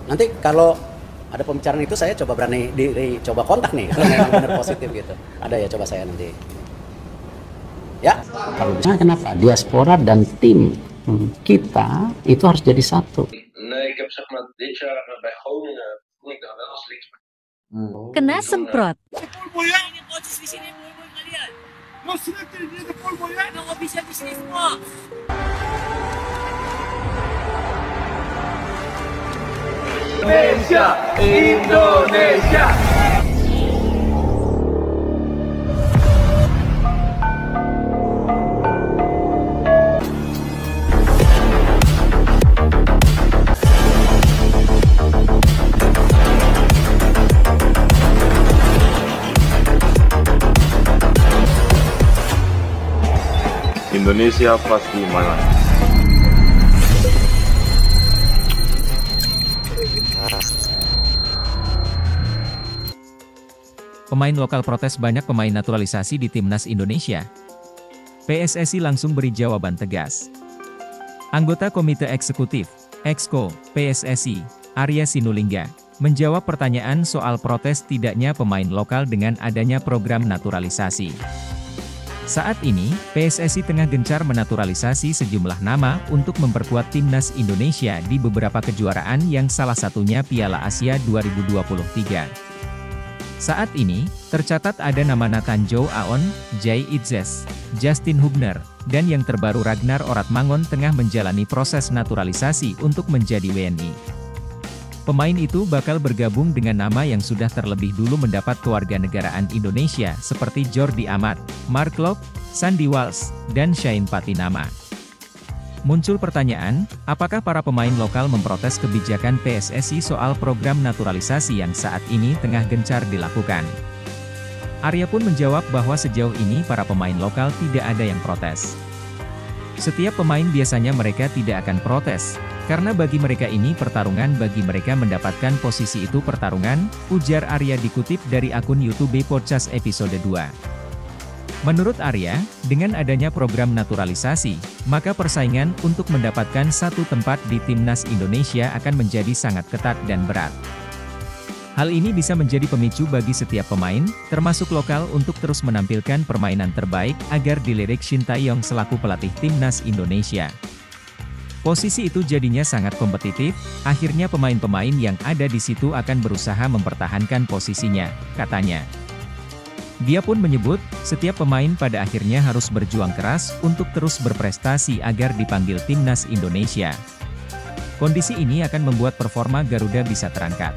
Nanti kalau ada pembicaraan itu saya coba berani coba kontak nih kalau memang benar positif gitu. Ada ya, coba saya nanti. Ya. Kalau bisa kenapa diaspora dan tim kita itu harus jadi satu. Nee, ik heb zeg maar dit jaar bij Groningen kon ik daar wel als linksback. Kena semprot. Ini coaches di sini boy kalian. Mau sudah terjadi pol ya? Nggak bisa di sini semua. Indonesia, Indonesia. Indonesia pasti menang. Pemain lokal protes banyak pemain naturalisasi di timnas Indonesia. PSSI langsung beri jawaban tegas. Anggota Komite Eksekutif, Exco, PSSI, Arya Sinulinga, menjawab pertanyaan soal protes tidaknya pemain lokal dengan adanya program naturalisasi. Saat ini, PSSI tengah gencar menaturalisasi sejumlah nama untuk memperkuat timnas Indonesia di beberapa kejuaraan yang salah satunya Piala Asia 2023. Saat ini, tercatat ada nama Nathan Joe Aon, Jay Itzes, Justin Hubner, dan yang terbaru Ragnar Oratmangun tengah menjalani proses naturalisasi untuk menjadi WNI. Pemain itu bakal bergabung dengan nama yang sudah terlebih dulu mendapat kewarganegaraan Indonesia seperti Jordi Amat, Mark Locke, Sandy Walsh, dan Shane Patinama. Muncul pertanyaan, apakah para pemain lokal memprotes kebijakan PSSI soal program naturalisasi yang saat ini tengah gencar dilakukan? Arya pun menjawab bahwa sejauh ini para pemain lokal tidak ada yang protes. Setiap pemain biasanya mereka tidak akan protes, karena bagi mereka ini pertarungan, bagi mereka mendapatkan posisi itu pertarungan, ujar Arya dikutip dari akun YouTube Podcast episode 2. Menurut Arya, dengan adanya program naturalisasi, maka persaingan untuk mendapatkan satu tempat di timnas Indonesia akan menjadi sangat ketat dan berat. Hal ini bisa menjadi pemicu bagi setiap pemain, termasuk lokal untuk terus menampilkan permainan terbaik agar dilirik Shin Tae-yong selaku pelatih timnas Indonesia. Posisi itu jadinya sangat kompetitif, akhirnya pemain-pemain yang ada di situ akan berusaha mempertahankan posisinya, katanya. Dia pun menyebut, setiap pemain pada akhirnya harus berjuang keras untuk terus berprestasi agar dipanggil timnas Indonesia. Kondisi ini akan membuat performa Garuda bisa terangkat.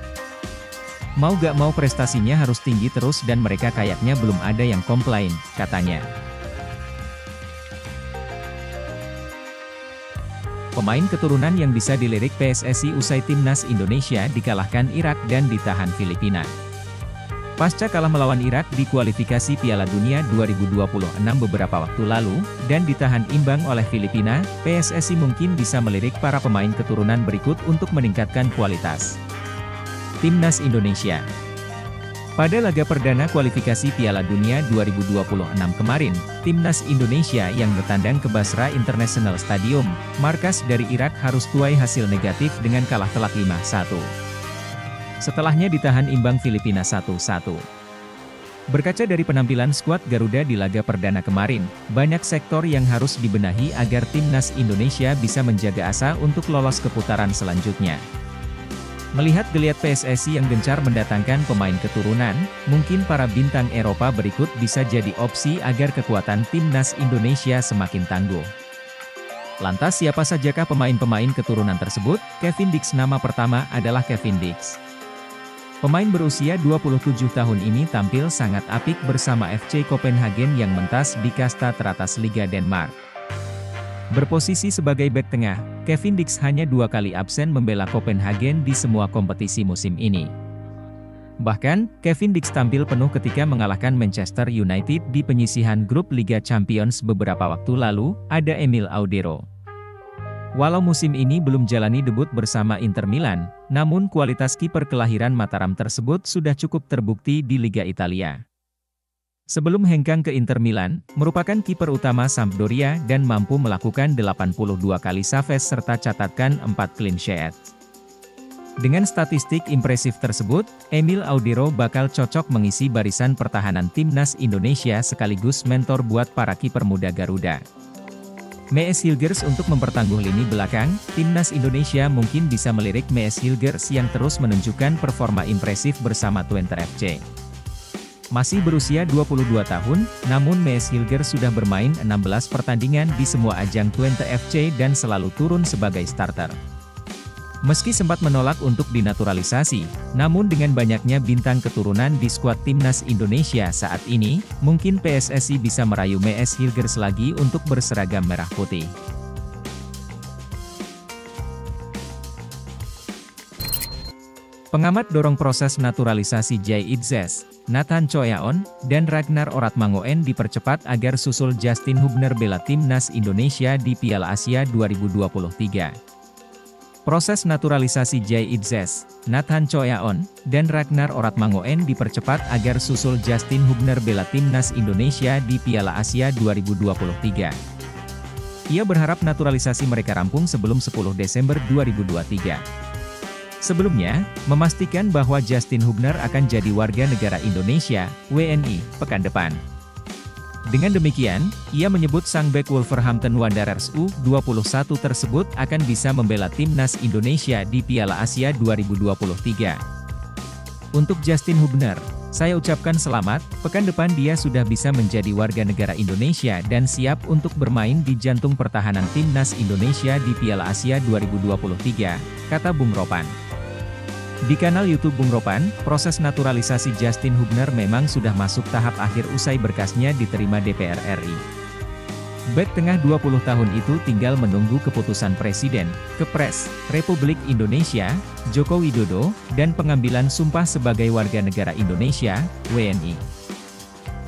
Mau gak mau prestasinya harus tinggi terus dan mereka kayaknya belum ada yang komplain, katanya. Pemain keturunan yang bisa dilirik PSSI usai timnas Indonesia dikalahkan Irak dan ditahan Filipina. Pasca kalah melawan Irak di kualifikasi Piala Dunia 2026 beberapa waktu lalu, dan ditahan imbang oleh Filipina, PSSI mungkin bisa melirik para pemain keturunan berikut untuk meningkatkan kualitas timnas Indonesia. Pada laga perdana kualifikasi Piala Dunia 2026 kemarin, timnas Indonesia yang bertandang ke Basra International Stadium, markas dari Irak harus tuai hasil negatif dengan kalah telak 5-1. Setelahnya ditahan imbang Filipina 1-1. Berkaca dari penampilan skuad Garuda di laga perdana kemarin, banyak sektor yang harus dibenahi agar timnas Indonesia bisa menjaga asa untuk lolos ke putaran selanjutnya. Melihat geliat PSSI yang gencar mendatangkan pemain keturunan, mungkin para bintang Eropa berikut bisa jadi opsi agar kekuatan timnas Indonesia semakin tangguh. Lantas siapa sajakah pemain-pemain keturunan tersebut? Kevin Dix. Nama pertama adalah Kevin Dix. Pemain berusia 27 tahun ini tampil sangat apik bersama FC Copenhagen yang mentas di kasta teratas Liga Denmark. Berposisi sebagai bek tengah, Kevin Dix hanya 2 kali absen membela Copenhagen di semua kompetisi musim ini. Bahkan, Kevin Dix tampil penuh ketika mengalahkan Manchester United di penyisihan grup Liga Champions beberapa waktu lalu, ada Emil Audero. Walau musim ini belum jalani debut bersama Inter Milan, namun kualitas kiper kelahiran Mataram tersebut sudah cukup terbukti di Liga Italia. Sebelum hengkang ke Inter Milan, merupakan kiper utama Sampdoria dan mampu melakukan 82 kali saves serta catatkan 4 clean sheet. Dengan statistik impresif tersebut, Emil Audero bakal cocok mengisi barisan pertahanan timnas Indonesia sekaligus mentor buat para kiper muda Garuda. Mees Hilgers untuk mempertangguh lini belakang, timnas Indonesia mungkin bisa melirik Mees Hilgers yang terus menunjukkan performa impresif bersama Twente FC. Masih berusia 22 tahun, namun Mees Hilgers sudah bermain 16 pertandingan di semua ajang Twente FC dan selalu turun sebagai starter. Meski sempat menolak untuk dinaturalisasi, namun dengan banyaknya bintang keturunan di skuad timnas Indonesia saat ini, mungkin PSSI bisa merayu Mees Hilgers lagi untuk berseragam merah putih. Pengamat dorong proses naturalisasi Jay Itzes, Nathan Choyaon, dan Ragnar Oratmangoen dipercepat agar susul Justin Hubner bela timnas Indonesia di Piala Asia 2023. Proses naturalisasi Jay Itzes, Nathan Choyaon, dan Ragnar Oratmangoen dipercepat agar susul Justin Hubner bela timnas Indonesia di Piala Asia 2023. Ia berharap naturalisasi mereka rampung sebelum 10 Desember 2023. Sebelumnya, memastikan bahwa Justin Hubner akan jadi warga negara Indonesia, WNI, pekan depan. Dengan demikian, ia menyebut sang bek Wolverhampton Wanderers U21 tersebut akan bisa membela timnas Indonesia di Piala Asia 2023. Untuk Justin Hubner, saya ucapkan selamat, pekan depan dia sudah bisa menjadi warga negara Indonesia dan siap untuk bermain di jantung pertahanan timnas Indonesia di Piala Asia 2023, kata Bung Ropan. Di kanal YouTube Bung Ropan, proses naturalisasi Justin Hubner memang sudah masuk tahap akhir usai berkasnya diterima DPR RI. Bek tengah 20 tahun itu tinggal menunggu keputusan Presiden, Kepres, Republik Indonesia, Joko Widodo, dan pengambilan sumpah sebagai warga negara Indonesia, WNI.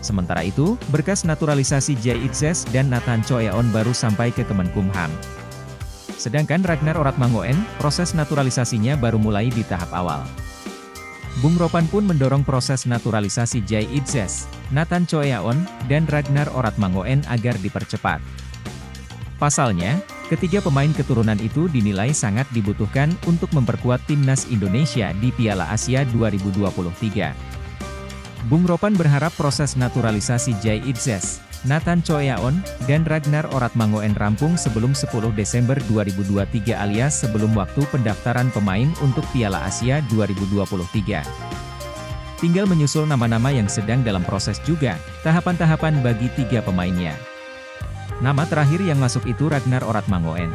Sementara itu, berkas naturalisasi Jay Itzes dan Nathan Choyaon baru sampai ke Kemenkumham. Sedangkan Ragnar Oratmangoen, proses naturalisasinya baru mulai di tahap awal. Bung Ropan pun mendorong proses naturalisasi Jay Itzes, Nathan Choyaon, dan Ragnar Oratmangoen agar dipercepat. Pasalnya, ketiga pemain keturunan itu dinilai sangat dibutuhkan untuk memperkuat timnas Indonesia di Piala Asia 2023. Bung Ropan berharap proses naturalisasi Jay Itzes, Nathan Choyaon, dan Ragnar Oratmangoen rampung sebelum 10 Desember 2023 alias sebelum waktu pendaftaran pemain untuk Piala Asia 2023. Tinggal menyusul nama-nama yang sedang dalam proses juga, tahapan-tahapan bagi tiga pemainnya. Nama terakhir yang masuk itu Ragnar Oratmangoen.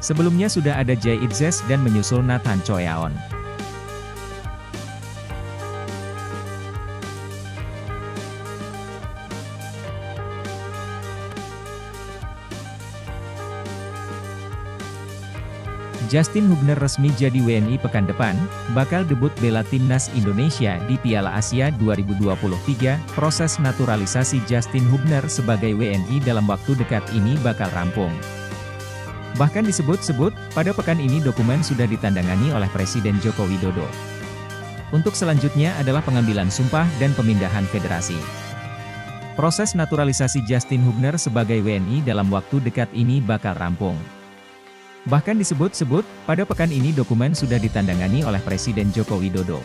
Sebelumnya sudah ada Jay Itzes dan menyusul Nathan Choyaon. Justin Hubner resmi jadi WNI pekan depan, bakal debut bela timnas Indonesia di Piala Asia 2023. Proses naturalisasi Justin Hubner sebagai WNI dalam waktu dekat ini bakal rampung. Bahkan disebut-sebut, pada pekan ini dokumen sudah ditandangani oleh Presiden Joko Widodo. Untuk selanjutnya adalah pengambilan sumpah dan pemindahan federasi. Proses naturalisasi Justin Hubner sebagai WNI dalam waktu dekat ini bakal rampung. Bahkan disebut-sebut, pada pekan ini dokumen sudah ditandangani oleh Presiden Joko Widodo.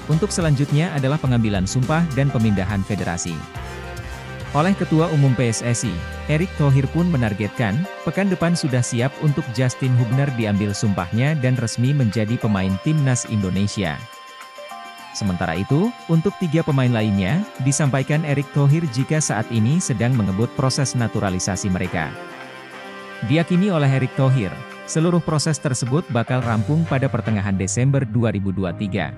Untuk selanjutnya adalah pengambilan sumpah dan pemindahan federasi. Oleh Ketua Umum PSSI, Erick Thohir pun menargetkan, pekan depan sudah siap untuk Justin Hubner diambil sumpahnya dan resmi menjadi pemain timnas Indonesia. Sementara itu, untuk tiga pemain lainnya, disampaikan Erick Thohir jika saat ini sedang mengebut proses naturalisasi mereka. Diyakini oleh Erick Thohir, seluruh proses tersebut bakal rampung pada pertengahan Desember 2023.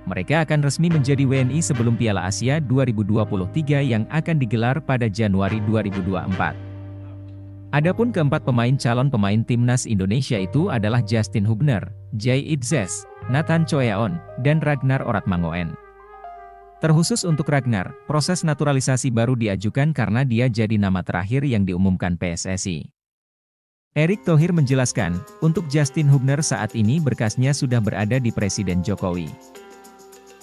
Mereka akan resmi menjadi WNI sebelum Piala Asia 2023 yang akan digelar pada Januari 2024. Adapun keempat pemain calon pemain timnas Indonesia itu adalah Justin Hubner, Jay Itzes, Nathan Choyaon, dan Ragnar Oratmangoen. Terkhusus untuk Ragnar, proses naturalisasi baru diajukan karena dia jadi nama terakhir yang diumumkan PSSI. Erick Thohir menjelaskan, untuk Justin Hubner saat ini berkasnya sudah berada di Presiden Jokowi.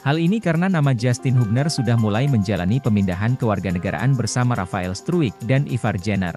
Hal ini karena nama Justin Hubner sudah mulai menjalani pemindahan kewarganegaraan bersama Rafael Struijk dan Ivar Jenner.